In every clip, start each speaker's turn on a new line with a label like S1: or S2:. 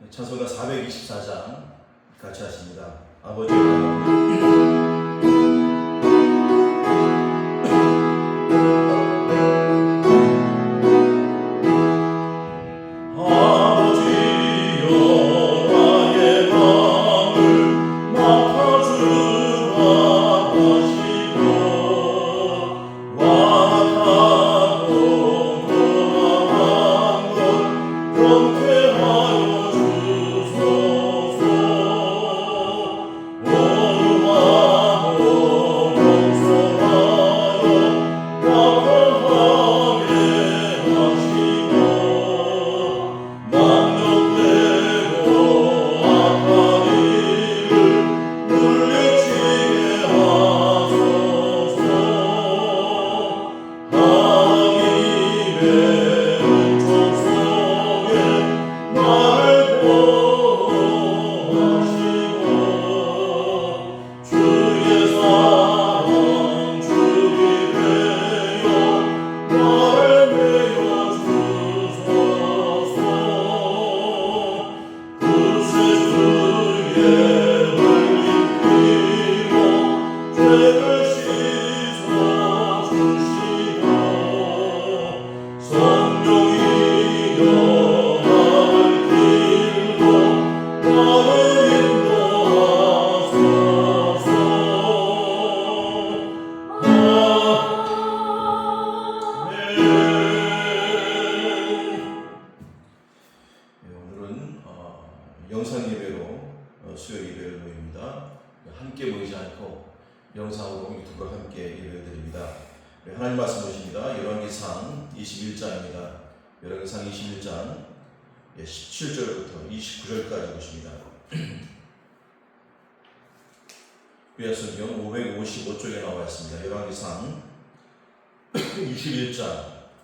S1: 찬송가 424장 같이 하십니다. 아버지의 영광을 영상 예배로 수요 예배를 모입니다. 함께 모이지 않고 영상으로 유튜브로 함께 예배를 드립니다. 하나님 말씀 보십니다. 열왕기상 21장입니다. 열왕기상 21장 17절부터 29절까지 보십니다. 구약성경 555쪽에 나와 있습니다. 열왕기상 21장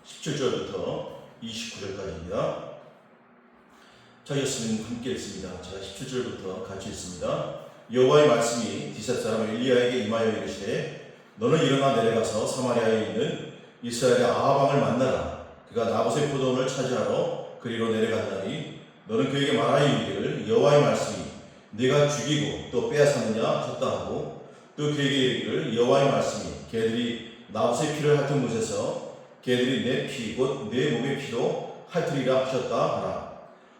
S1: 17절부터 29절까지입니다. 자, 예수님 함께 읽습니다. 제가 17절부터 같이 읽습니다. 여호와의 말씀이 디삿 사람 엘리야에게 임하여 이르시되 너는 일어나 내려가서 사마리아에 있는 이스라엘의 아합 왕을 만나라. 그가 나봇의 포도원을 차지하러 그리로 내려간다니 너는 그에게 말하여 이르기를 여호와의 말씀이 네가 죽이고 또 빼앗았느냐 하셨다 하고 또 그에게 이르기를 여호와의 말씀이 걔들이 나봇의 피를 핥은 곳에서 걔들이 내 피 곧 내 몸의 피로 핥으리라 하셨다 하라.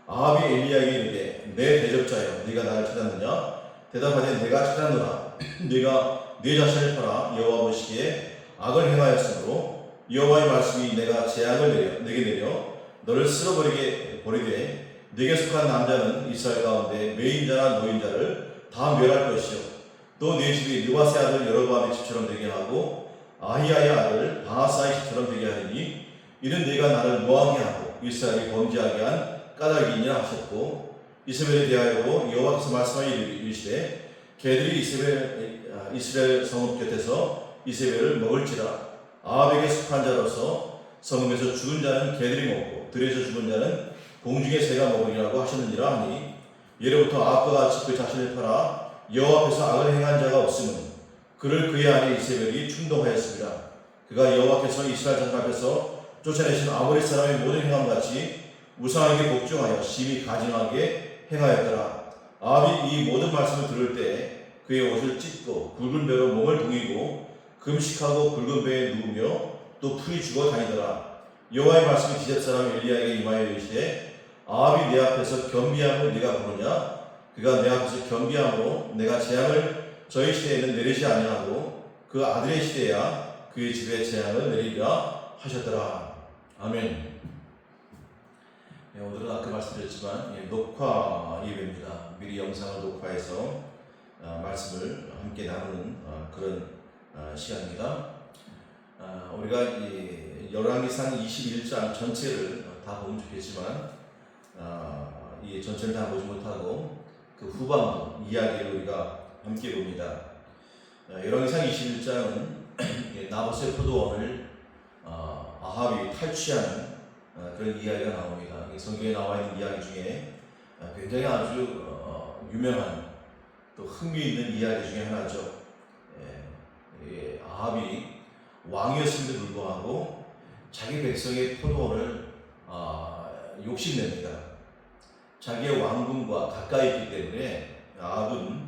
S1: 아합이 엘리야에게 이르되 내 대적자여 네가 나를 찾았느냐? 대답하되 내가 찾았노라. 네가 네 자신을 팔아 여호와 보시기에 악을 행하였으므로 여호와의 말씀이 내가 재앙을 내게 내려 너를 쓸어버리게 버리되 네게 속한 남자는 이스라엘 가운데 매인자나 노인자를 다 멸할 것이요 또 네 집이 느바세 아들 여로보암의 집처럼 되게 하고 아히야의 아들 바하사의 집처럼 되게 하리니 이는 네가 나를 노하게 하고 이스라엘이 범죄하게 한 까닭이니라 하셨고 이세벨에 대하여도 여호와께서 말씀하여 이르시되 걔들이 이스라엘 성읍 곁에서 이세벨을 먹을지라. 아합에게 속한 자로서 성읍에서 죽은 자는 걔들이 먹고 들에서 죽은 자는 공중의 새가 먹으리라고 하셨느니라 하니 예로부터 아합과 같이 그 자신을 팔아 여호와 앞에서 악을 행한 자가 없으면 그를 그의 아내 이세벨이 충동하였습니다. 그가 여호와께서 이스라엘 자손 앞에서 쫓아내신 아모리 사람의 모든 행함같이 우상에게 복종하여 심히 가증하게 행하였더라. 아합이 이 모든 말씀을 들을 때 그의 옷을 찢고 굵은 배로 몸을 동이고 금식하고 굵은 배에 누우며 또 풀이 죽어 다니더라. 여호와의 말씀이 디삿 사람 엘리야에게 임하여 이르시되 아합이 내 앞에서 겸비함을 네가 보느냐? 그가 내 앞에서 겸비함으로 내가 재앙을 저희 시대에는 내리지 아니하고 그 아들의 시대야 그의 집에 재앙을 내리리라 하셨더라. 아멘. 오늘은 아까 말씀드렸지만 녹화 예배입니다. 미리 영상을 녹화해서 말씀을 함께 나누는 그런 시간입니다. 우리가 열왕기상 21장 전체를 다 보면 좋겠지만 이 전체를 다 보지 못하고 그 후반부 이야기를 우리가 함께 봅니다. 열왕기상 21장은 나봇의 포도원을 아합이 탈취하는 그런 이야기가 나옵니다. 성경에 나와 있는 이야기 중에 굉장히 아주 유명한 또 흥미있는 이야기 중에 하나죠. 아합이 왕이었음에도 불구하고 자기 백성의 포도원을 욕심냅니다. 자기의 왕궁과 가까이 있기 때문에 아합은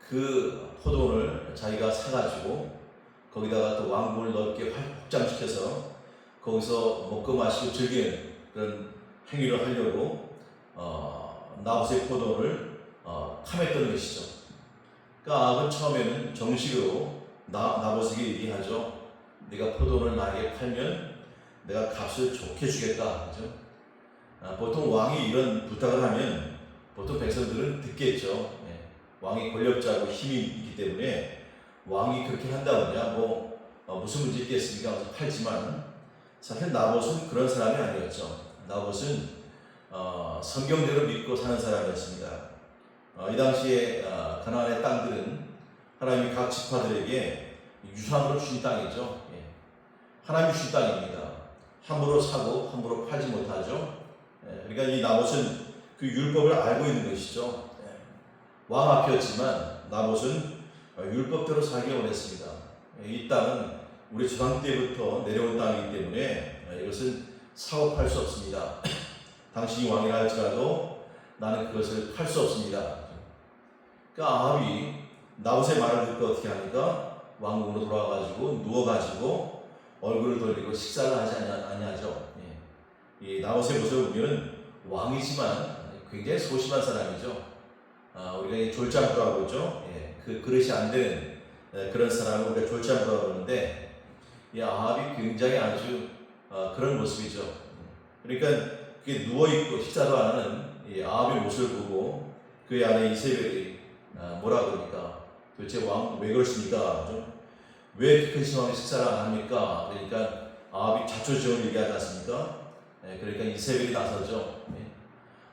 S1: 그 포도원을 자기가 사가지고 거기다가 또 왕궁을 넓게 확장시켜서 거기서 먹고 마시고 즐기는 그런 행위를 하려고 나봇의 포도원을 탐했던 것이죠. 그러니까 아합은 처음에는 정식으로 나봇에게 얘기하죠. 네가 포도원을 나에게 팔면 내가 값을 좋게 주겠다. 그죠? 보통 왕이 이런 부탁을 하면 보통 백성들은 듣겠죠. 예. 왕이 권력자고 힘이 있기 때문에 왕이 그렇게 한다거냐 무슨 문제 있겠습니까? 그래서 팔지만 사실 나봇은 그런 사람이 아니었죠. 나봇은 성경대로 믿고 사는 사람이었습니다. 이 당시에 가나안의 땅들은 하나님이 각 지파들에게 유산으로 주신 땅이죠. 예. 하나님이 주신 땅입니다. 함부로 사고 함부로 팔지 못하죠. 예. 그러니까 이 나봇은 그 율법을 알고 있는 것이죠. 예. 왕 앞이었지만 나봇은 율법대로 살기 원했습니다. 예. 이 땅은 우리 조상 때부터 내려온 땅이기 때문에 이것을 사고 팔 수 없습니다. 당신이 왕이라 할지라도 나는 그것을 팔 수 없습니다. 그러니까 아합이 나봇의 말을 듣고 어떻게 합니까? 왕궁으로 돌아가가지고 누워가지고 얼굴을 돌리고 식사를 하지 아니하죠. 예. 이 나봇의 모습을 보면 왕이지만 굉장히 소심한 사람이죠. 우리가 졸장부라고 그러죠. 예. 그 그릇이 안 되는 그런 사람을 우리가 졸장부라고 그러는데 이 아합이 굉장히 아주 그런 모습이죠. 그러니까 그게 누워있고 식사도 안 하는 이 아합의 모습을 보고 그의 아내 이세벨이 뭐라 그러니까 도대체 왕 왜 그러십니까? 왜 큰 왕이 식사를 안 합니까? 그러니까 아합이 자초지종을 얘기하지 않습니까? 그러니까 이세벨이 나서죠.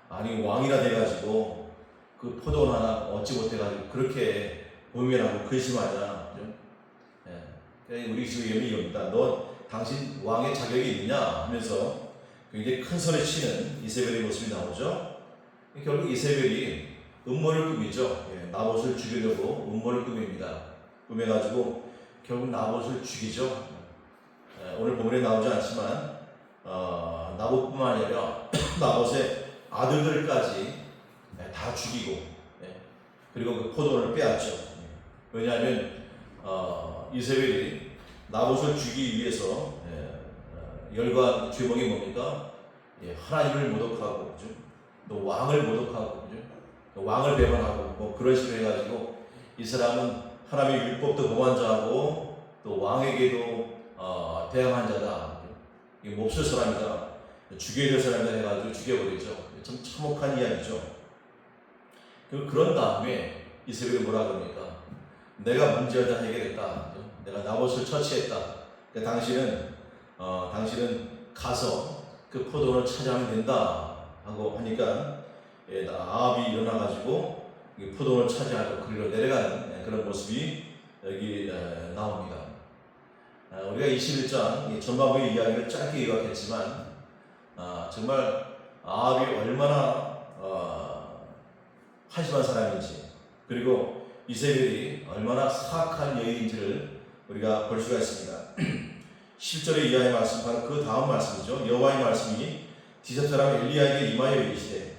S1: 아니 왕이라 돼가지고 그 포도원 하나 얻지 못해가지고 그렇게 고민하고 근심하냐? 우리 지금 이겁니다. 너 당신 왕의 자격이 있느냐 하면서 굉장히 큰 소리 치는 이세벨의 모습이 나오죠. 결국 이세벨이 음모를 꾸미죠. 나봇을 죽이려고 음모를 꾸밉니다. 꾸며가지고 결국 나봇을 죽이죠. 오늘 본문에 나오지 않지만 나봇뿐만 아니라 나봇의 아들들까지 다 죽이고 그리고 그 포도원을 빼앗죠. 왜냐하면 이세벨이 나봇을 죽이기 위해서 열과 죄목이 뭡니까? 하나님을 모독하고 또 왕을 모독하고 왕을 배반하고 그런 식으로 해가지고 이 사람은 하나님의 율법도 범한 자고 또 왕에게도 대항한 자다. 몹쓸 사람이다. 죽여야 될 사람이다 해가지고 죽여버리죠. 참 참혹한 이야기죠. 그런 다음에 이세벨이 뭐라 그럽니까? 내가 문제를 다 해결했다. 내가 나봇을 처치했다. 그러니까 당신은 가서 그 포도원을 차지하면 된다 하고 하니까 아합이 일어나가지고 포도원을 차지하고 그리로 내려가는 그런 모습이 여기 나옵니다. 우리가 21장 전반부의 이야기를 짧게 요약했지만 정말 아합이 얼마나 한심한 사람인지 그리고 이세벨이 얼마나 사악한 여인인지를 우리가 볼 수가 있습니다. 10절의 이하의 말씀, 바로 그 다음 말씀이죠. 여호와의 말씀이 디셉 사람 엘리야에게 임하여 이르시되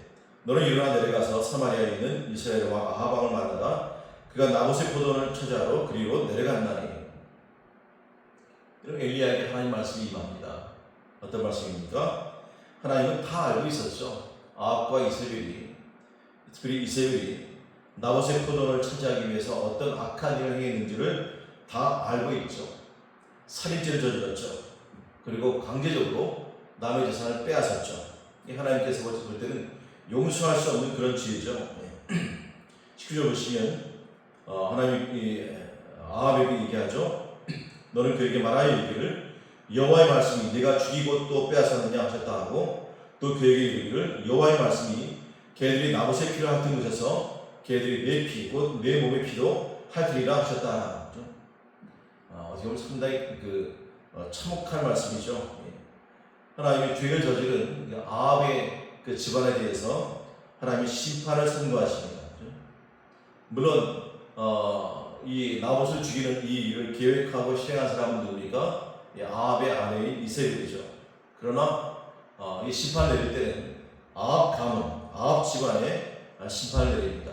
S1: 너는 일어나 내려가서 사마리아에 있는 이스라엘 왕 아합 왕을 만나라. 그가 나봇의 포도원을 차지하러 그리로 내려간다니. 이런 엘리야에게 하나님 말씀이 임합니다. 어떤 말씀입니까? 하나님은 다 알고 있었죠. 아합과 이세벨이 나봇의 포도원을 차지하기 위해서 어떤 악한 일을 행했는지를 다 알고 있죠. 살인죄를 저질렀죠. 그리고 강제적으로 남의 재산을 빼앗았죠. 하나님께서 볼 때는 용서할 수 없는 그런 죄죠. 19절 보시면 하나님이 아합에게 얘기하죠. 너는 그에게 말하여 이르기를 여호와의 말씀이 네가 죽이고 또 빼앗았느냐 하셨다 하고 또 그에게 이르기를 여호와의 말씀이 걔들이 나봇의 피를 핥은 곳에서 걔들이 내 피, 곧 내 몸의 피도 핥으리라 하셨다. 어떻게 보면 상당히 참혹한 말씀이죠. 하나님이 죄를 저지른 아합의 그 집안에 대해서 하나님이 심판을 선고하십니다. 물론 이 나봇을 죽이는 이 일을 계획하고 실행한 사람은 누굽니까? 아합의 아내인 이세벨이죠. 그러나 이 심판 내릴 때는 아합 가문, 아합 집안에 심판을 내립니다.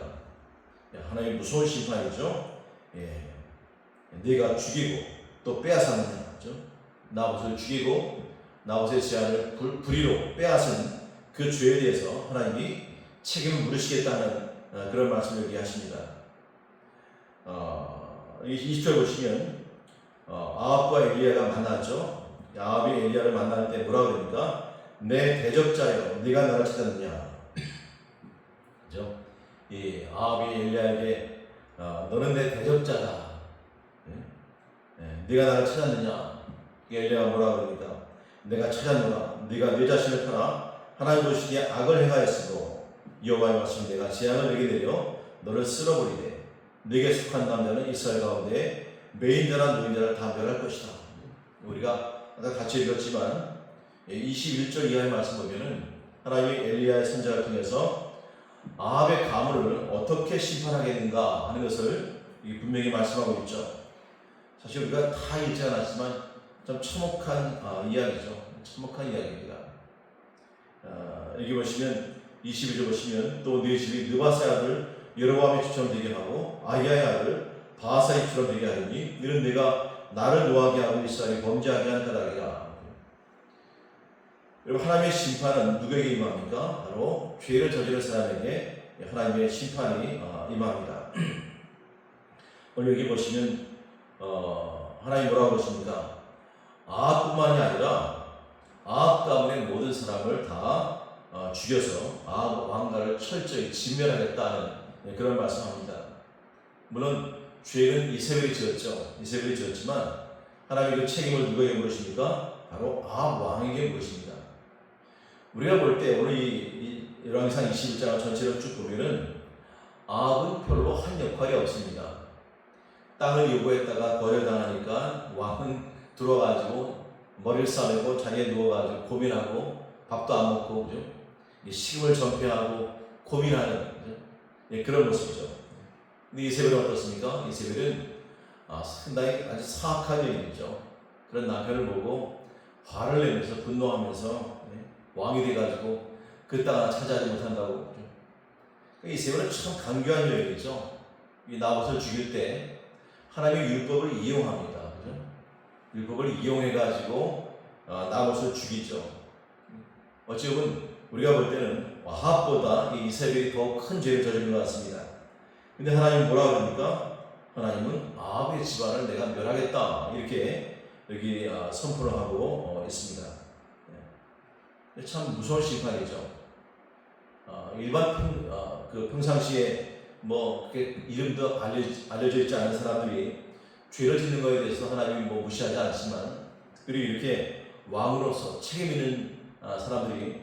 S1: 하나님의 무서운 심판이죠. 예. 네가 죽이고 또 빼앗았느냐, 그죠? 나봇을 죽이고 나봇의 제안을 불의로 빼앗은 그 죄에 대해서 하나님이 책임을 물으시겠다는 그런 말씀을 여기 하십니다. 20절 보시면 아합과 엘리야가 만났죠. 아합이 엘리야를 만날 때 뭐라 그럽니까? 내 대적자여, 네가 나를 찾았느냐? 그죠? 이 아합이 엘리야에게 너는 내 대적자다. 네가 나를 찾았느냐? 엘리야가 뭐라 그럽니까? 내가 찾았노라. 네가 네 자신을 팔아 하나님 보시기에 악을 행하였으므로 여호와의 말씀 내가 재앙을 내게 내려 너를 쓸어버리되 네게 속한 남자는 이스라엘 가운데 매인자나 노인자를 다 멸할 것이다. 우리가 아까 같이 읽었지만 21절 이하의 말씀 보면은 하나님이 엘리야의 선지자를 통해서 아합의 가문을 어떻게 심판하겠는가 하는 것을 분명히 말씀하고 있죠. 사실 우리가 다 읽지 않았지만 좀 참혹한 이야기죠. 참혹한 이야기입니다. 여기 보시면 21절 보시면 또 네 집이 느바스의 아들 여로보암의 집처럼 되게 하고 아히야의 아들 바하사의 집처럼 되게 하리니 이는 내가 나를 노하게 하고 이스라엘이 범죄하게 한 까닭이라. 여러분, 하나님의 심판은 누구에게 임합니까? 바로 죄를 저지른 사람에게 하나님의 심판이 임합니다. 오늘 여기 보시면 하나님 뭐라고 보십니까? 아합뿐만이 아니라 아합 가문의 모든 사람을 다 죽여서 아합 왕가를 철저히 진멸하겠다는 그런 말씀합니다. 물론 죄는 이세벨이 지었죠. 이세벨이 지었지만 하나님의 그 책임을 누구에게 물으십니까? 바로 아합 왕에게 물으십니다. 우리가 볼 때 오늘 이 열왕기상 21장 전체를 쭉 보면은 아합은 별로 한 역할이 없습니다. 땅을 요구했다가 거절당하니까 왕은 들어와가지고 머리를 싸매고 자리에 누워가지고 고민하고 밥도 안 먹고, 그죠? 식음을 전폐하고 고민하는, 그죠? 그런 모습이죠. 근데 이세벨은 어떻습니까? 이세벨은 상당히 아주 사악한 여인이죠. 그런 남편을 보고 화를 내면서 분노하면서 왕이 돼가지고 그 땅 하나 차지하지 못한다고. 이세벨은 참 강교한 여인이죠. 이 나봇을 죽일 때 하나님의 율법을 이용합니다. 그죠? 율법을 이용해가지고 나봇을 죽이죠. 어찌 보면 우리가 볼 때는 아합보다 이 이세벨이 더 큰 죄를 저지른 것 같습니다. 근데 하나님은 뭐라 그럽니까? 하나님은 아합의 집안을 내가 멸하겠다, 이렇게 여기 선포를 하고 있습니다. 참 무서운 심판이죠. 일반 평상시에 뭐 이름도 알려져 있지 않은 사람들이 죄를 짓는 것에 대해서 하나님이 뭐 무시하지 않지만, 특별히 이렇게 왕으로서 책임 있는 사람들이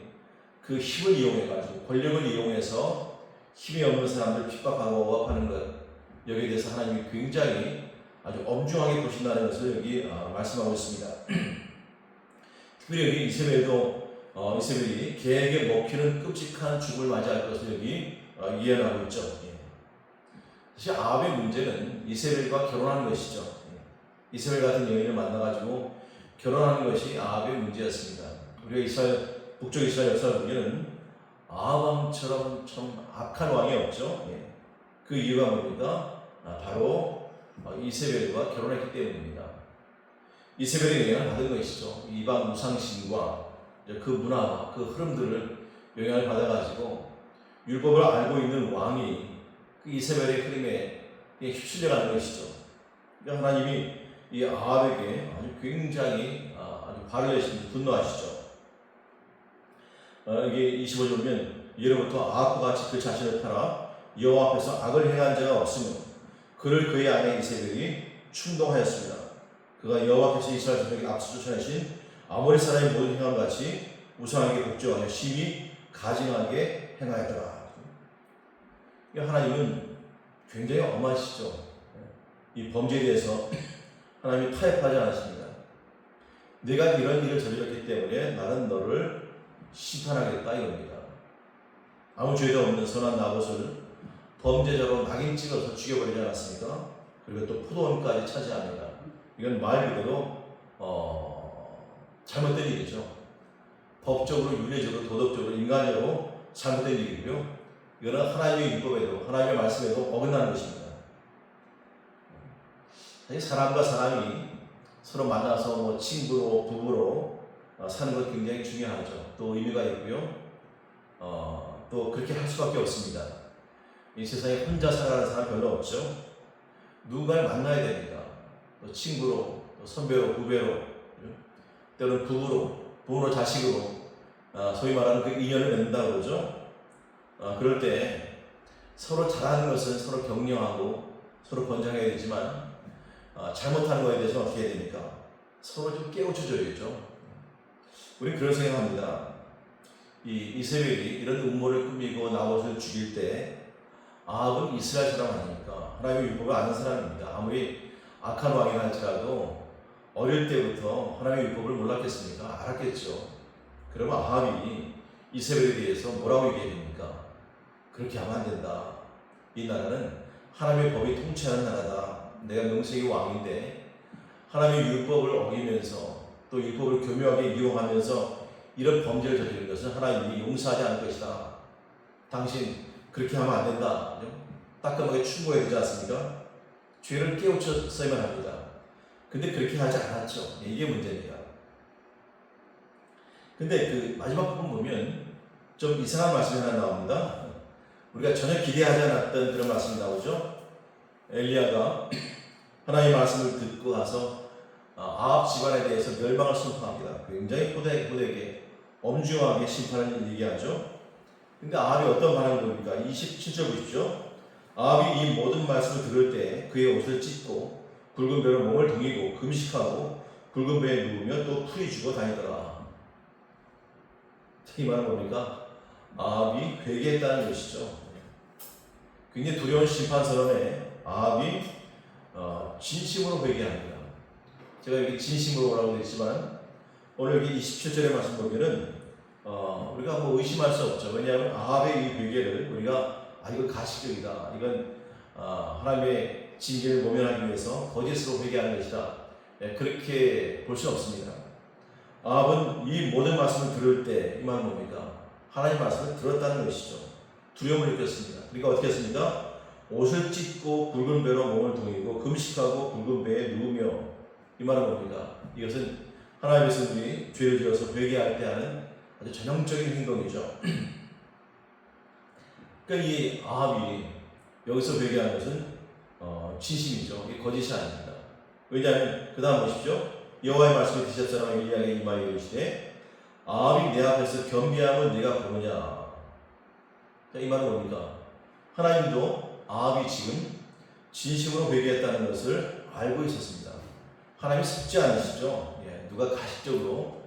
S1: 그 힘을 이용해가지고 권력을 이용해서 힘이 없는 사람들 핍박하고 억압하는 것, 여기에 대해서 하나님이 굉장히 아주 엄중하게 보신다는 것을 여기 말씀하고 있습니다. 특별히 여기 이세벨이 개에게 먹히는 끔찍한 죽음을 맞이할 것을 여기 예언하고 있죠. 사실 아합의 문제는 이세벨과 결혼하는 것이죠. 이세벨 같은 여인을 만나가지고 결혼하는 것이 아합의 문제였습니다. 우리가 북쪽 이스라엘 역사를 보면 아합 왕처럼 참 악한 왕이 없죠. 그 이유가 뭡니까? 바로 이세벨과 결혼했기 때문입니다. 이세벨의 영향을 받은 것이죠. 이방 우상신과 그 문화와 그 흐름들을 영향을 받아가지고 율법을 알고 있는 왕이 그 이세벨의 흐름에 휩쓸려가는 것이죠. 그러니까 하나님이 이 아합에게 아주 굉장히 아주 화를 내시고 분노하시죠. 여기 25절 보면 예로부터 아합과 같이 그 자신을 팔아 여호와 앞에서 악을 행한 자가 없으며 그를 그의 아내 이세벨이 충동하였습니다. 그가 여호와 앞에서 이스라엘 자손에게 앞서 쫓아내신 아모리 사람의 모든 행함 같이 우상에게 복종하여 심히 가증하게 행하였더라. 하나님은 굉장히 엄하시죠. 이 범죄에 대해서 하나님이 타협하지 않으십니다. 네가 이런 일을 저질렀기 때문에 나는 너를 심판하겠다, 이겁니다. 아무 죄도 없는 선한 나봇을 범죄자로 낙인 찍어서 죽여버리지 않았습니까? 그리고 또 포도원까지 차지합니다. 이건 말 그대로 잘못된 일이죠. 법적으로, 윤리적으로, 도덕적으로, 인간적으로 잘못된 일이고요. 이거는 하나님의 율법에도 하나님의 말씀에도 어긋나는 것입니다. 사실 사람과 사람이 서로 만나서 뭐 친구로 부부로 사는 것 굉장히 중요하죠. 또 의미가 있고요. 또 그렇게 할 수밖에 없습니다. 이 세상에 혼자 살아가는 사람 별로 없죠. 누군가를 만나야 됩니다. 또 친구로, 또 선배로, 후배로, 때로는 부부로 자식으로, 소위 말하는 그 인연을 맺는다고 그러죠. 그럴 때 서로 잘하는 것은 서로 격려하고 서로 권장해야 되지만 잘못하는 것에 대해서 어떻게 해야 됩니까? 서로 좀 깨우쳐줘야죠. 우리는 그런 생각합니다. 이세벨이 이런 음모를 꾸미고 나봇을 죽일 때 아합은 이스라엘 사람 아닙니까? 하나님의 율법을 아는 사람입니다. 아무리 악한 왕이라 할지라도 어릴 때부터 하나님의 율법을 몰랐겠습니까? 알았겠죠. 그러면 아합이 이세벨에 대해서 뭐라고 얘기해야 됩니까? 그렇게 하면 안 된다. 이 나라는 하나님의 법이 통치하는 나라다. 내가 명색의 왕인데 하나님의 율법을 어기면서 또 율법을 교묘하게 이용하면서 이런 범죄를 저지른 것은 하나님이 용서하지 않을 것이다. 당신 그렇게 하면 안 된다. 따끔하게 충고해야 되지 않습니까? 죄를 깨우쳤어야만 합니다. 근데 그렇게 하지 않았죠. 이게 문제입니다. 근데 그 마지막 부분 보면 좀 이상한 말씀이 하나 나옵니다. 우리가 전혀 기대하지 않았던 그런 말씀이 나오죠. 엘리야가 하나님의 말씀을 듣고 가서 아합 집안에 대해서 멸망을 선포합니다. 굉장히 호되게 엄중하게 심판을 얘기하죠. 근데 아합이 어떤 반응을 보입니까? 27절 보십시오. 아합이 이 모든 말씀을 들을 때 그의 옷을 찢고 굵은 배로 몸을 동이고 금식하고 굵은 배에 누우며 또 풀이 죽어 다니더라. 이 말은 뭡니까? 아합이 회개했다는 것이죠. 굉장히 두려운 심판 선언에 아합이 진심으로 회개합니다. 제가 여기 진심으로 오라고 했지만 오늘 여기 27절의 말씀 보면은 우리가 뭐 의심할 수 없죠. 왜냐하면 아합의 이 회개를 우리가 이건 가식적이다. 이건 하나님의 징계를 모면하기 위해서 거짓으로 회개하는 것이다. 그렇게 볼 수 없습니다. 아합은 이 모든 말씀을 들을 때 이 말은 뭡니까? 하나님의 말씀을 들었다는 것이죠. 두려움을 느꼈습니다. 그러니까 어떻게 했습니까? 옷을 찢고 굵은 배로 몸을 동이고 금식하고 굵은 배에 누우며 이 말은 뭡니까? 이것은 하나님의 성들이 죄를 지어서 회개할 때 하는 아주 전형적인 행동이죠. 그러니까 이 아합이 여기서 회개한 것은 진심이죠. 이게 거짓이 아닙니다. 왜냐하면 그 다음 보십시오. 여호와의 말씀이 드셨 사람 엘리야에게 임하여 이르시되 아합이 내 앞에서 겸비함을 네가 보느냐. 이 말은 뭡니까? 하나님도 아합이 지금 진심으로 회개했다는 것을 알고 있었습니다. 하나님이 속지 않으시죠. 누가 가식적으로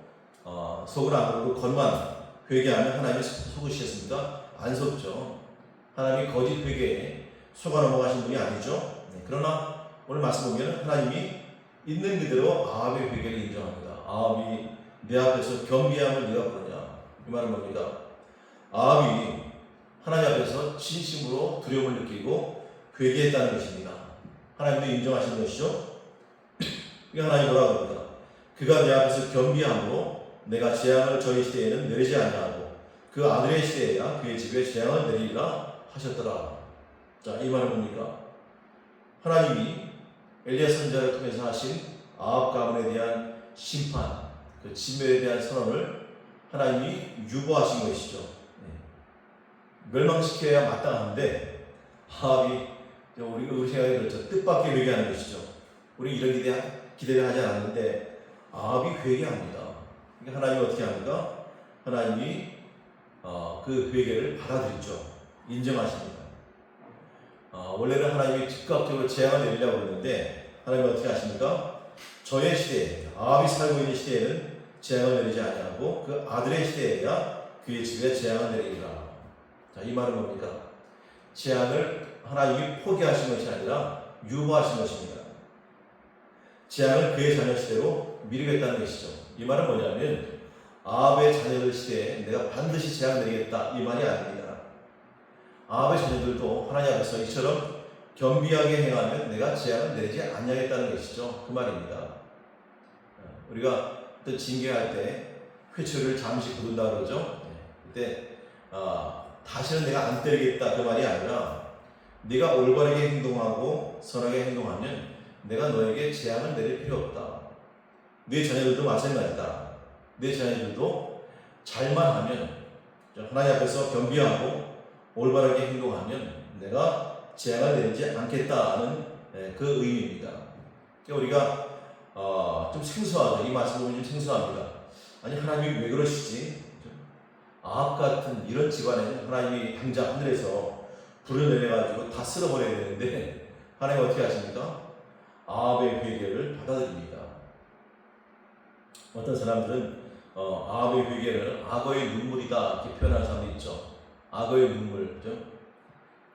S1: 속을 안 그러고 겉만 회개하면 하나님이 속으시겠습니까? 안 속죠. 하나님이 거짓 회개에 속아 넘어가신 분이 아니죠. 그러나 오늘 말씀 보면 하나님이 있는 그대로 아합의 회개를 인정합니다. 아합이 내 앞에서 겸비함을 네가 보느냐. 이 말은 뭡니까? 아합이 하나님 앞에서 진심으로 두려움을 느끼고 회개했다는 것입니다. 하나님도 인정하시는 것이죠. 하나님 뭐라고 합니까? 그가 내 앞에서 겸비함으로 내가 재앙을 저희 시대에는 내리지 아니하고 그 아들의 시대에야 그의 집에 재앙을 내리리라 하셨더라. 자, 이 말은 뭡니까? 하나님이 엘리야 선지자를 통해서 하신 아합 가문에 대한 심판, 그 진멸에 대한 선언을 하나님이 유보하신 것이죠. 멸망시켜야 마땅한데 아합이 우리 생각에 그렇죠. 뜻밖의 회개하는 것이죠. 우리 이런 기대를 하지 않았는데 아합이 회개합니다. 그러니까 하나님이 어떻게 합니까? 하나님이 그 회개를 받아들이죠. 인정하십니다. 원래는 하나님이 즉각적으로 재앙을 내리려고 했는데 하나님이 어떻게 하십니까? 저의 시대에 아합이 살고 있는 시대에는 재앙을 내리지 아니하고 그 아들의 시대에야 그의 집에 재앙을 내리리라. 자, 이 말은 뭡니까? 재앙을 하나님이 포기하신 것이 아니라 유보하신 것입니다. 재앙을 그의 자녀 시대로 미루겠다는 것이죠. 이 말은 뭐냐면 아합의 자녀들 시대에 내가 반드시 재앙을 내리겠다 이 말이 아닙니다. 아합의 자녀들도 하나님 앞에서 이처럼 겸비하게 행하면 내가 재앙을 내리지 아니하겠다는 것이죠. 그 말입니다. 우리가 어떤 징계할 때 회초리를 잠시 부른다 그러죠. 그때 다시는 내가 안 때리겠다 그 말이 아니라 네가 올바르게 행동하고 선하게 행동하면 내가 너에게 재앙을 내릴 필요 없다. 네 자녀들도 마찬가지다. 내 자녀들도 잘만 하면 하나님 앞에서 겸비하고 올바르게 행동하면 내가 재앙을 내리지 않겠다는 그 의미입니다. 우리가 좀 생소하죠. 이 말씀 보면 좀 생소합니다. 아니 하나님이 왜 그러시지? 아합 같은 이런 집안에는 하나님이 당장 하늘에서 불을 내려가지고 다 쓸어버려야 되는데 하나님 어떻게 하십니까? 아합의 회개를 받아들입니다. 어떤 사람들은 아합의 회개를 악어의 눈물이다 이렇게 표현하는 사람도 있죠. 악어의 눈물, 그죠?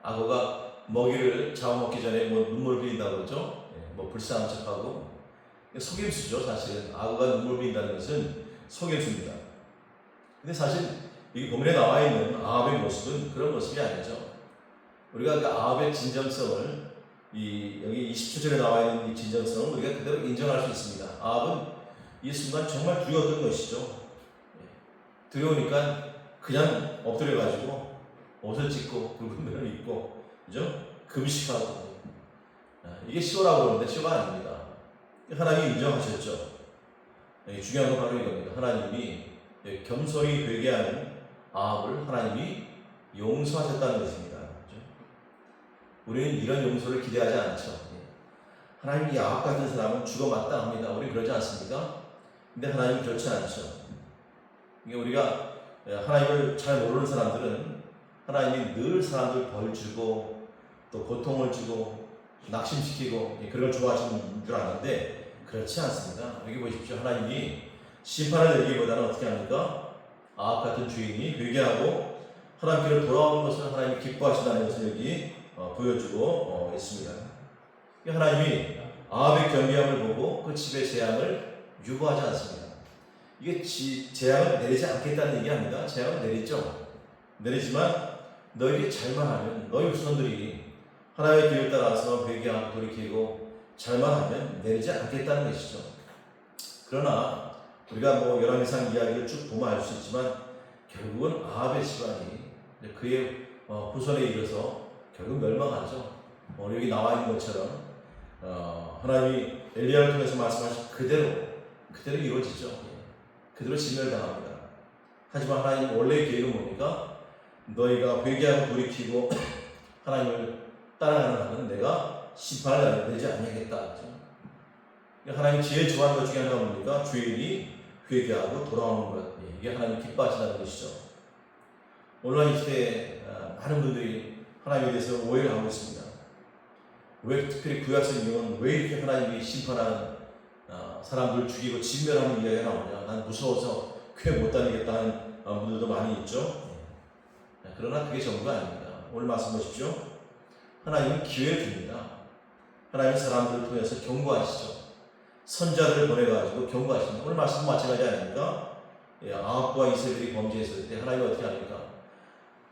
S1: 악어가 먹이를 잡아먹기 전에 뭐 눈물 흘린다고 그러죠. 뭐 불쌍한 척하고 속임수죠. 사실은 악어가 눈물 흘린다는 것은 속임수입니다. 근데 사실 이 본문에 나와 있는 아합의 모습은 그런 모습이 아니죠. 우리가 그 아합의 진정성을 여기 27절에 나와 있는 이 진정성을 우리가 그대로 인정할 수 있습니다. 아합은 이 순간 정말 두려웠던 것이죠. 두려우니까 그냥 엎드려가지고 옷을 찢고 굵은 면을 입고, 그죠? 금식하고. 이게 시오라고 그러는데 시오가 아닙니다. 하나님이 인정하셨죠. 중요한 건 바로 이겁니다. 하나님이 겸손히 회개하는 아합을 하나님이 용서하셨다는 것입니다. 그죠? 우리는 이런 용서를 기대하지 않죠. 하나님이 이 아합 같은 사람은 죽어 마땅합니다. 우리 그러지 않습니까? 근데 하나님은 그렇지 않죠. 우리가 하나님을 잘 모르는 사람들은 하나님이 늘 사람들 벌 주고 또 고통을 주고 낙심시키고 그런 걸 좋아하시는 줄 아는데 그렇지 않습니다. 여기 보십시오. 하나님이 심판을 내리기보다는 어떻게 합니까? 아합 같은 주인이 회개하고 하나님께로 돌아오는 것을 하나님이 기뻐하신다는 것을 여기 보여주고 있습니다. 하나님이 아합의 겸비함을 보고 그 집의 재앙을 유보하지 않습니다. 이게 재앙을 내리지 않겠다는 얘기 아닙니다. 재앙을 내리죠. 내리지만 너희들이 잘만 하면, 너희 후손들이 하나님의 길을 따라서 회개하고 돌이키고 잘만 하면 내리지 않겠다는 것이죠. 그러나 우리가 뭐 열왕기상 이야기를 쭉 보면 알 수 있지만 결국은 아합의 집안이 그의 후손에 이르러서 결국 멸망하죠. 여기 나와 있는 것처럼 하나님이 엘리야를 통해서 말씀하신 그대로 이루어지죠. 그대로 진멸당합니다. 하지만 하나님 원래의 계획은 뭡니까? 너희가 회개하고 돌이키고 하나님을 따라가는 한은 내가 심판을 내지 않겠다. 하나님 제일 좋아하는 것 중에 하나가 뭡니까? 주인이 회개하고 돌아오는 것. 이게 하나님 기뻐하신다는 것이죠. 오늘날 이 시대에 많은 분들이 하나님에 대해서 오해를 하고 있습니다. 왜 특별히 구약성경은 왜 이렇게 하나님이 심판하는 사람들을 죽이고 진멸하는 이야기가 나오냐? 난 무서워서 교회 못 다니겠다 하는 분들도 많이 있죠. 그러나 그게 전부가 아닙니다. 오늘 말씀 보십시오. 하나님은 기회를 줍니다. 하나님은 사람들을 통해서 경고하시죠. 선자들을 보내가지고 경고하십니다. 오늘 말씀도 마찬가지 아닙니까? 아합과 이세벨이 범죄했을 때 하나님이 어떻게 합니까?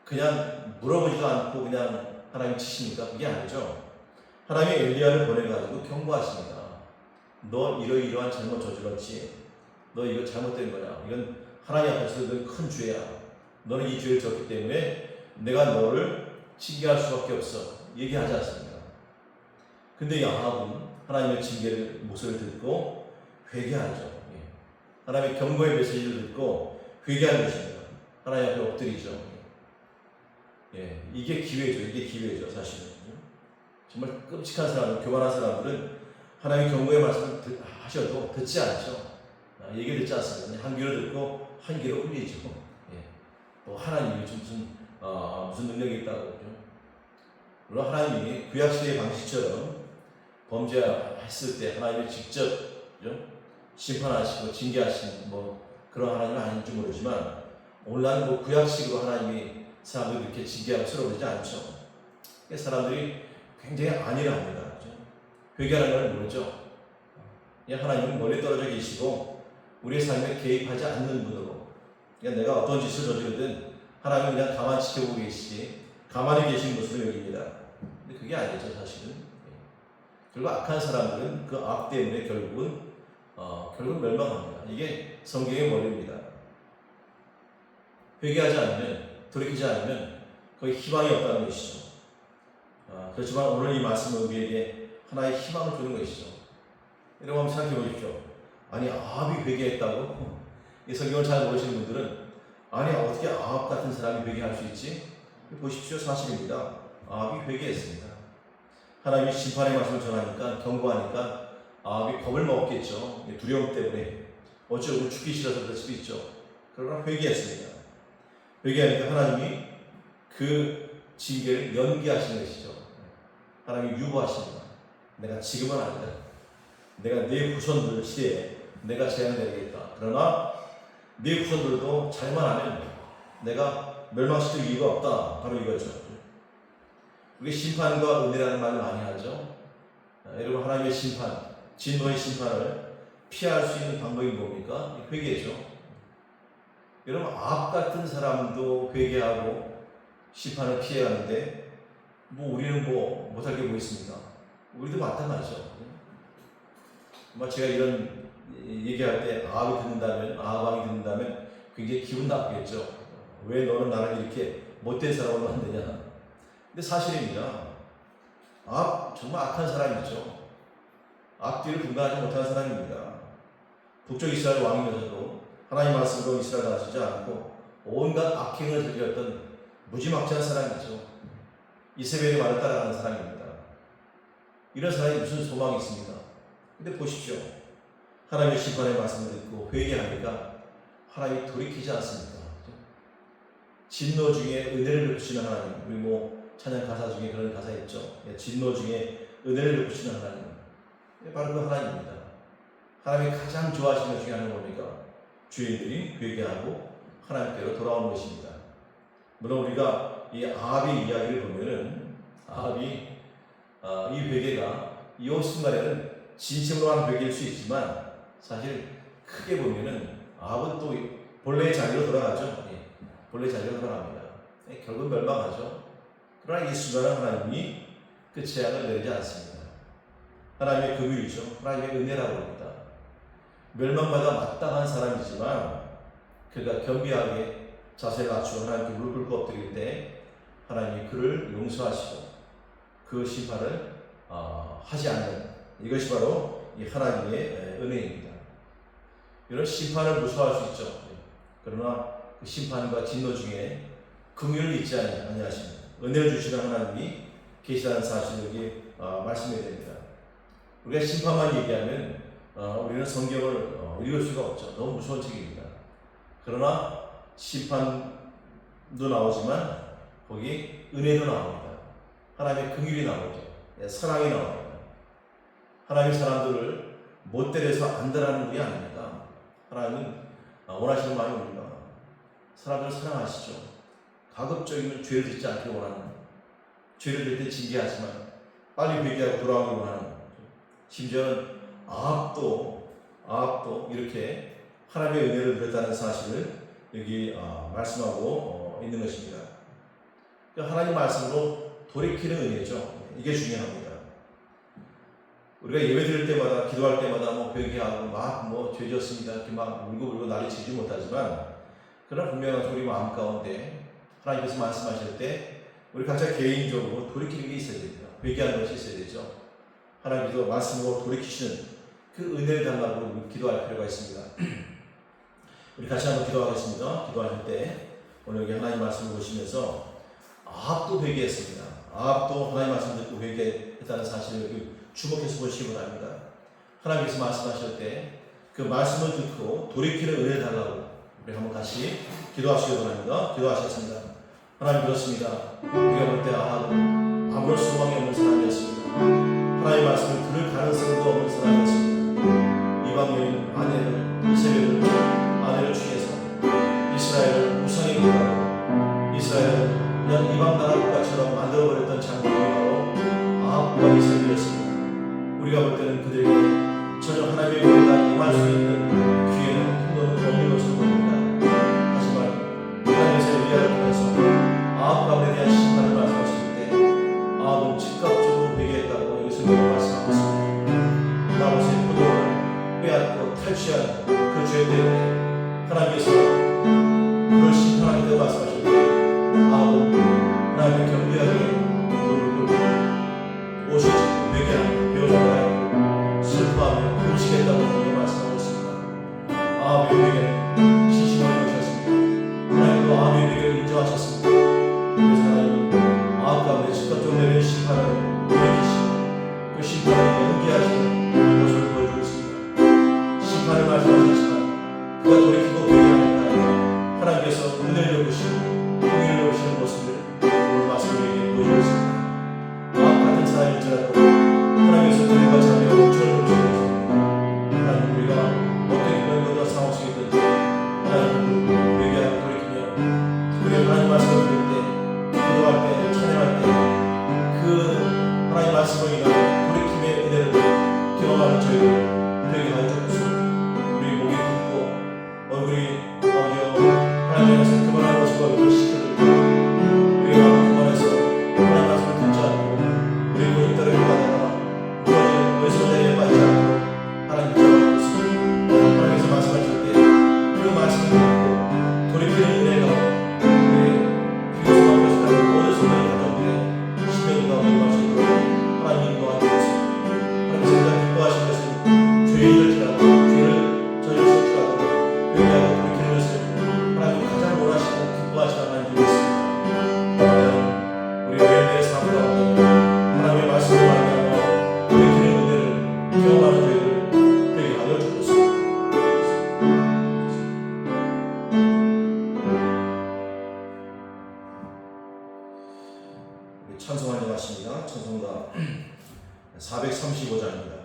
S1: 그냥 물어보지도 않고 그냥 하나님 치십니까? 그게 아니죠. 하나님이 엘리야를 보내가지고 경고하십니다. 너 이러이러한 잘못 저질렀지. 너 이거 잘못된 거야. 이건 하나님 앞에서 큰 죄야. 너는 이 죄를 졌기 때문에 내가 너를 징계할 수밖에 없어. 얘기하지 않습니다. 근데 이 아합은 하나님의 징계를 목소리를 듣고 회개하죠. 하나님의 경고의 메시지를 듣고 회개하는 것입니다. 하나님 앞에 엎드리죠. 이게 기회죠. 사실은. 정말 끔찍한 사람들, 교만한 사람들은 하나님의 경고의 말씀을 하셔도 듣지 않죠. 얘기를 듣지 않습니다. 한 귀로 듣고 한 귀로 흘리죠. 또 하나님이 무슨 능력이 있다고 그러죠. 물론 하나님이 구약시대의 방식처럼 범죄했을 때 하나님이 직접 심판하시고 징계하시는 그런 하나님은 아닌지 모르지만 오늘날 구약식으로 하나님이 사람들을 이렇게 징계하고 쓰러지지 않죠. 사람들이 굉장히 안일합니다. 회개하는 걸 모르죠. 하나님은 멀리 떨어져 계시고 우리의 삶에 개입하지 않는 분으로 내가 어떤 짓을 저지르든 하나님은 그냥 가만히 지켜보고 계시지 가만히 계신 것으로 여깁니다. 근데 그게 아니죠. 사실은 결국 악한 사람들은 그 악 때문에 결국 멸망합니다. 이게 성경의 원리입니다. 회개하지 않으면 돌이키지 않으면 거의 희망이 없다는 것이죠. 그렇지만 오늘 이 말씀은 우리에게 하나의 희망을 주는 것이죠. 여러분 한번 생각해 보십시오. 아니 아합이 회개했다고? 이 성경을 잘 모르시는 분들은 아니 어떻게 아합 같은 사람이 회개할 수 있지? 보십시오. 사실입니다. 아합이 회개했습니다. 하나님이 심판의 말씀을 전하니까 경고하니까 아합이 겁을 먹었겠죠. 두려움 때문에 어쩌고 죽기 싫어서 그럴 수도 있죠. 그러나 회개했습니다. 회개하니까 하나님이 그 징계를 연기하시는 것이죠. 하나님이 유보하십니다. 내가 지금은 아니다. 내가 네 후손들 시대에 내가 재앙 내리겠다. 그러나 네 후손들도 잘만 하면 내가 멸망시킬 이유가 없다. 바로 이거죠. 우리 심판과 은혜라는 말을 많이 하죠. 여러분 하나님의 심판, 진노의 심판을 피할 수 있는 방법이 뭡니까? 회개죠. 여러분 아합 같은 사람도 회개하고 심판을 피해가는데 우리는 못할 게 뭐 있습니까? 우리도 마찬가지죠. 제가 이런 얘기할 때 아합이 아합왕이 듣는다면 굉장히 기분 나쁘겠죠. 왜 너는 나를 이렇게 못된 사람으로 만드냐? 근데 사실입니다. 아합 정말 악한 사람이죠. 앞뒤를 분간하지 못하는 사람입니다. 북쪽 이스라엘 왕이면서도 하나님 말씀으로 이스라엘 나서지 않고 온갖 악행을 저질렀던 무지막지한 사람이죠. 이세벨의 말을 따라가는 사람입니다. 이런 사람이 무슨 소망이 있습니까? 근데 보십시오. 하나님의 심판의 말씀을 듣고 회개하니까 하나님이 돌이키지 않습니까? 진노 중에 은혜를 베푸시는 하나님. 우리 찬양 가사 중에 그런 가사 있죠. 진노 중에 은혜를 베푸시는 하나님. 바로 그 하나님입니다. 하나님이 가장 좋아하시는 것 중에 하나는 뭡니까? 죄인들이 회개하고 하나님께로 돌아오는 것입니다. 물론 우리가 이 아합의 이야기를 보면은 아합이 이 회개가 이 순간에는 진심으로 하는 회개일 수 있지만 사실 크게 보면은 아합은 또 본래의 자리로 돌아가죠. 본래 자리로 돌아갑니다. 결국 멸망하죠. 그러나 이 순간은 하나님이 그 재앙을 내리지 않습니다. 하나님의 긍휼이죠. 하나님의 은혜라고 합니다. 멸망받아 마땅한 사람이지만 그가 겸비하게 자세를 낮추어 하나님께 무릎 꿇고 엎드릴 때 하나님이 그를 용서하시고 그 심판을 하지 않는 이것이 바로 이 하나님의 은혜입니다. 이런 심판을 무서워할 수 있죠. 그러나 그 심판과 진노 중에 긍휼을 잊지 아니하십니다. 은혜를 주시는 하나님이 계시다는 사실을 여기 말씀해야 됩니다. 우리가 심판만 얘기하면 우리는 성경을 읽을 수가 없죠. 너무 무서운 책입니다. 그러나 심판도 나오지만 거기 은혜도 나옵니다. 하나님의 긍휼이 나오죠. 사랑이 나옵니다. 하나님의 사람들을 못 때려서 안다라는 분이 아닙니다. 하나님은 원하시는 마음이 뭡니까? 사람들을 사랑하시죠. 가급적이면 죄를 짓지 않기를 원하는, 죄를 질 때 징계하지만 빨리 회개하고 돌아오기 원하는, 심지어는 아합도 이렇게 하나님의 은혜를 누렸다는 사실을 여기 말씀하고 있는 것입니다. 하나님 말씀으로 돌이키는 은혜죠. 이게 중요합니다. 우리가 예배 드릴 때마다, 기도할 때마다 회개하고 죄 지었습니다 이렇게 울고 난리 치지 못하지만, 그러나 분명히 우리 마음 가운데 하나님께서 말씀하실 때 우리 각자 개인적으로 돌이키는 게 있어야 됩니다. 회개하는 것이 있어야 되죠. 하나님께서 말씀으로 돌이키시는 그 은혜를 달라고 기도할 필요가 있습니다. 우리 같이 한번 기도하겠습니다. 기도하실 때 오늘 여기 하나님 말씀을 보시면서 아합도 회개했습니다. 아합도 하나님 말씀 듣고 회개했다는 사실을 주목해서 보시기 바랍니다. 하나님께서 말씀하실 때 그 말씀을 듣고 돌이키는 은혜를 달라고 우리 한번 같이 기도하시기 바랍니다. 기도하셨습니다. 하나님 그렇습니다. 우리가 볼 때 아합은 아무런 소망이 없는 사람이었습니다. 하나님의 말씀을 들을 가능성도 없는 사람이었습니다. 이방 여인 이세벨을 아내를 취해서 이스라엘을 우상의 국가로, 이스라엘을 그냥 이방 나라 국가처럼 만들어버렸던 장본이 바로 아합과 이세벨이었습니다. 우리가 볼 때는 그들에게 전혀 하나님의 은혜가 임할 수 있는 기회는 힘도 없는 것으로 보입니다. 하지만 하나님의 위하를 통해서 아합 가문에 대한 심판을 말씀하실 때 아합은 즉각적으로 회개했다고 여기 성경을 말씀하고 있습니다. 나봇의 포도를 빼앗고 탈취한 그 죄 때문에 하나님께서 그를 심판하겠다고 말씀하실 때 보여주고 있습니다. 마음 같은 사람일지라도 하나님께서 그들과 자매와 목적을 펼치고 있습니다. 하나님 우리가 어떤 그런 것과 상황 속에 있든지 하나님 우리에게 돌이키며 우리가 하나님 말씀을 들을 때 기도할 때 찬양할 때 그 하나님 말씀으로 인한 돌이킴의 은혜를 경험하는 저희들 되게 하여 주옵소서. 우리 목이 붓고 얼굴이 하나님 말씀 그만하는 것을 얼굴을 시켜드리고 우리가 그만해서 하나님 말씀을 듣지 않고 우리 고집대로 가다가 무너지는 의손자리에 빠지지 않고 하나님 기도하고 하나님께서 말씀하실 때 그 말씀을 듣고 돌이키는 은혜가 우리 비로소 앞에서 모든 순간의 가정들의 심령과 응답할 수 있도록 하나님 인도하여 주옵소서. 하나님께서 가장 기뻐하신 것은 죄인일지라도 죄를 저지를 수 없더라도 회개하고 돌이키는 것을 하나님이 가장 원하시고 기뻐하시는 하나님이 있습니다. 우리 매일매일 삶 가운데 하나님의 말씀을 말미암아 돌이키는 은혜를 경험하는 저희들 되게 하여 주옵소서. 찬송하려 하십니다. 찬송가 435장입니다.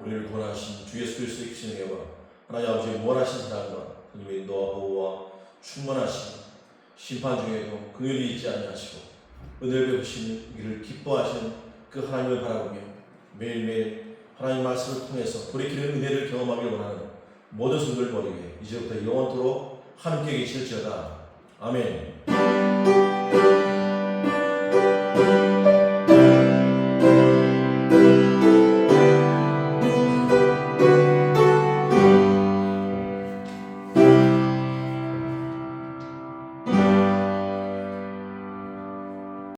S1: 우리를 구원하신 주 예수 그리스도의 크신 은혜와 하나님 아버지의 무한하신 사랑과 그님의 인도와 보호와 충만하신 심판 중에도 긍휼이 있지 아니하시고 은혜를 베푸시기를 기뻐하시는 그 하나님을 바라보며 매일매일 하나님 말씀을 통해서 돌이키는 은혜를 경험하길 원하는 모든 성도를 버리게 이제부터 영원토록 함께 계실지어다. 아멘.